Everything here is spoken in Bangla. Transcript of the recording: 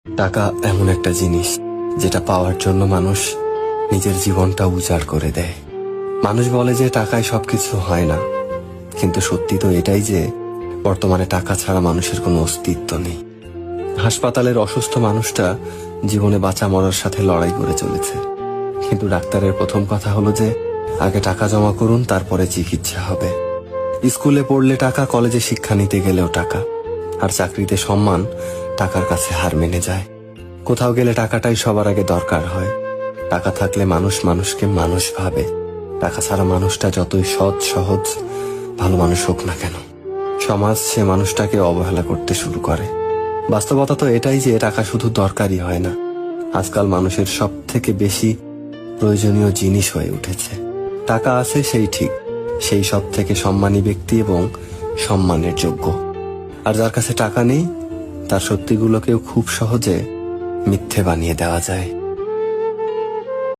টাকা এমন একটা জিনিস যেটা পাওয়ার জন্য মানুষ নিজের জীবনটা উজাড় করে দেয়। মানুষ বলে যে টাকায় সবকিছু হয় না, কিন্তু সত্যি তো এটাই যে বর্তমানে টাকা ছাড়া মানুষের কোনো অস্তিত্ব নেই। হাসপাতালের অসুস্থ মানুষটা জীবনে বাঁচা মরার সাথে লড়াই করে চলেছে, কিন্তু ডাক্তারের প্রথম কথা হলো যে আগে টাকা জমা করুন, তারপরে চিকিৎসা হবে। স্কুলে পড়লে টাকা, কলেজে শিক্ষা নিতে গেলেও টাকা, আর চাকরিতে সম্মান টাকার কাছে হার মেনে যায়। কোথাও গেলে টাকাটাই সবার আগে দরকার হয়। টাকা থাকলে মানুষ মানুষকে মানুষ ভাবে। টাকা ছাড়া মানুষটা যতই সৎ সহজ ভালো মানুষ হোক না কেন, সমাজ সে মানুষটাকে অবহেলা করতে শুরু করে। বাস্তবতা তো এটাই যে টাকা শুধু দরকারই হয় না, আজকাল মানুষের সব থেকে বেশি প্রয়োজনীয় জিনিস হয়ে উঠেছে। টাকা আছে সেই ঠিক, সেই সব থেকে সম্মানী ব্যক্তি এবং সম্মানের যোগ্য। আর যার কাছে টাকা নেই, তার সত্যিগুলোকেও খুব সহজে মিথ্যে বানিয়ে দেওয়া যায়।